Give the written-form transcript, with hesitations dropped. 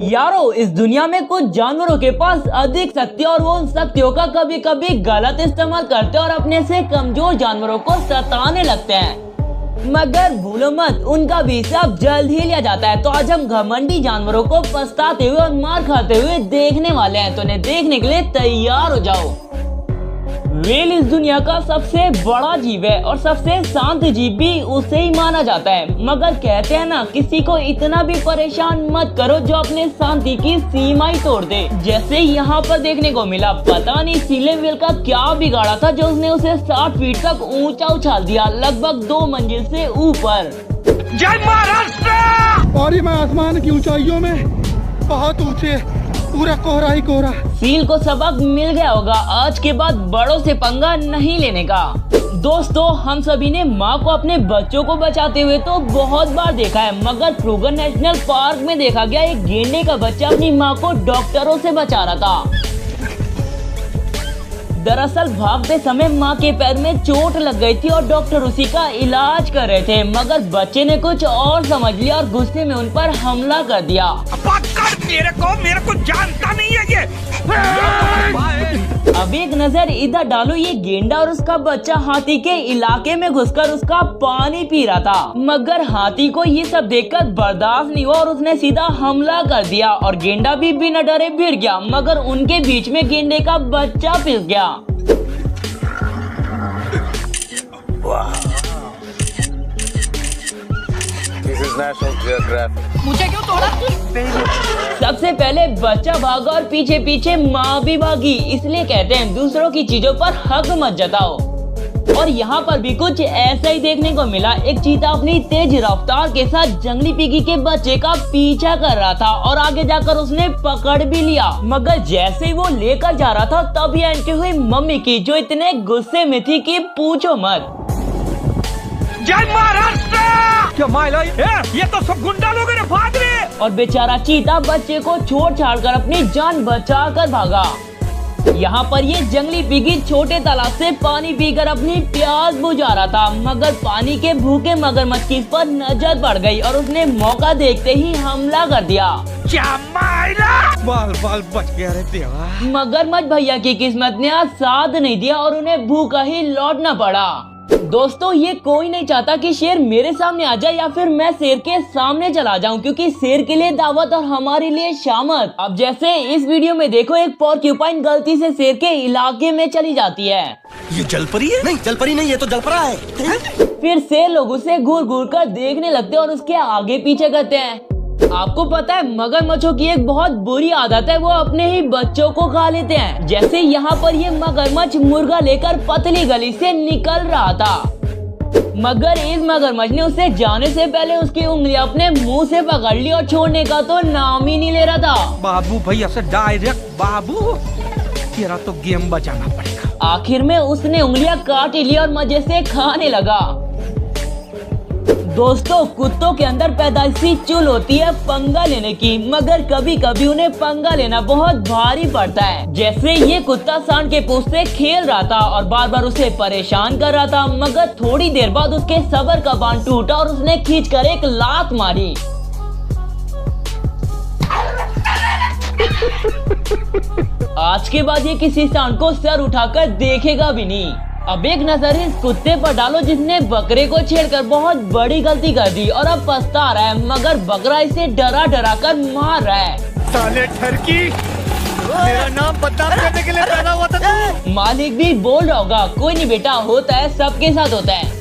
यारो, इस दुनिया में कुछ जानवरों के पास अधिक शक्ति और वो उन शक्तियों का कभी कभी गलत इस्तेमाल करते हैं और अपने से कमजोर जानवरों को सताने लगते हैं। मगर भूलो मत, उनका भी हिसाब जल्द ही लिया जाता है। तो आज हम घमंडी जानवरों को पछताते हुए और मार खाते हुए देखने वाले हैं, तो उन्हें देखने के लिए तैयार हो जाओ। व्हेल इस दुनिया का सबसे बड़ा जीव है और सबसे शांत जीव भी उसे ही माना जाता है। मगर कहते हैं ना, किसी को इतना भी परेशान मत करो जो अपने शांति की सीमा ही तोड़ दे। जैसे यहाँ पर देखने को मिला, पता नहीं सीले व्हेल का क्या बिगाड़ा था जो उसने उसे 60 फीट तक ऊंचा उछाल दिया, लगभग 2 मंजिल से ऊपर। जय महाराष्ट्र! और ये मैं आसमान की ऊंचाइयों में बहुत ऊंचे, पूरा कोहरा ही कोहरा। सील को सबक मिल गया होगा, आज के बाद बड़ों से पंगा नहीं लेने का। दोस्तों, हम सभी ने माँ को अपने बच्चों को बचाते हुए तो बहुत बार देखा है, मगर क्रूगर नेशनल पार्क में देखा गया एक गेंडे का बच्चा अपनी माँ को डॉक्टरों से बचा रहा था। दरअसल भागते समय माँ के पैर में चोट लग गई थी और डॉक्टर उसी का इलाज कर रहे थे, मगर बच्चे ने कुछ और समझ लिया और गुस्से में उन पर हमला कर दिया। मेरे को जानता नहीं है ये। अब एक नजर इधर डालो, ये गेंडा और उसका बच्चा हाथी के इलाके में घुसकर उसका पानी पी रहा था, मगर हाथी को ये सब देखकर बर्दाश्त नहीं हुआ और उसने सीधा हमला कर दिया और गेंडा भी बिना डरे भिड़ गया, मगर उनके बीच में गेंडे का बच्चा फिस गया। मुझे क्यों तोड़ा? सबसे पहले बच्चा भागा और पीछे पीछे माँ भी भागी, इसलिए कहते हैं दूसरों की चीजों पर हक मत जताओ। और यहाँ पर भी कुछ ऐसा ही देखने को मिला। एक चीता अपनी तेज रफ्तार के साथ जंगली पिगी के बच्चे का पीछा कर रहा था और आगे जाकर उसने पकड़ भी लिया, मगर जैसे ही वो लेकर जा रहा था तभी एंट्री हुई मम्मी की, जो इतने गुस्से में थी कि पूछो मत। जय महाराष्ट्र! क्या माइला, ये तो सब गुंडा लोग हैं, भाग रहे। और बेचारा चीता बच्चे को छोड़ छाड़ कर अपनी जान बचा कर भागा। यहाँ पर ये जंगली पिगी छोटे तालाब से पानी पीकर अपनी प्यास बुझा रहा था, मगर पानी के भूखे मगरमच्छ की इस पर नजर पड़ गई और उसने मौका देखते ही हमला कर दिया। क्या माइला! बाल बाल बच गया रे देवा। मगरमच्छ भैया की किस्मत ने आज साथ नहीं दिया और उन्हें भूखा ही लौटना पड़ा। दोस्तों, ये कोई नहीं चाहता कि शेर मेरे सामने आ जाए या फिर मैं शेर के सामने चला जाऊं, क्योंकि शेर के लिए दावत और हमारे लिए शामत। अब जैसे इस वीडियो में देखो, एक पोर्क्यूपाइन गलती से शेर के इलाके में चली जाती है। ये जलपरी है? नहीं, जलपरी नहीं, ये तो जलपरा है। फिर शेर लोग उसे घूर घूर कर देखने लगते हैं और उसके आगे पीछे करते हैं। आपको पता है, मगरमच्छों की एक बहुत बुरी आदत है, वो अपने ही बच्चों को खा लेते हैं। जैसे यहाँ पर ये मगरमच्छ मुर्गा लेकर पतली गली से निकल रहा था, मगर इस मगरमच्छ ने उसे जाने से पहले उसकी उंगलियां अपने मुंह से पकड़ ली और छोड़ने का तो नाम ही नहीं ले रहा था। बाबू भैया से डायरेक्ट, बाबू तेरा तो गेम बजाना पड़ेगा। आखिर में उसने उंगलियां काट ली और मजे से खाने लगा। दोस्तों, कुत्तों के अंदर पैदाइशी चुल होती है पंगा लेने की, मगर कभी कभी उन्हें पंगा लेना बहुत भारी पड़ता है। जैसे ये कुत्ता सांड के पूंछ से खेल रहा था और बार बार उसे परेशान कर रहा था, मगर थोड़ी देर बाद उसके सब्र का बांध टूटा और उसने खींचकर एक लात मारी। आज के बाद ये किसी सांड को सर उठाकर देखेगा भी नहीं। अब एक नजर इस कुत्ते पर डालो जिसने बकरे को छेड़कर बहुत बड़ी गलती कर दी और अब पछता रहा है, मगर बकरा इसे डरा डरा कर मार रहा है। साले ठरकी, मेरा नाम बदनाम करने के लिए पैदा हुआ था तू। मालिक भी बोल रहा होगा, कोई नहीं बेटा, होता है, सबके साथ होता है।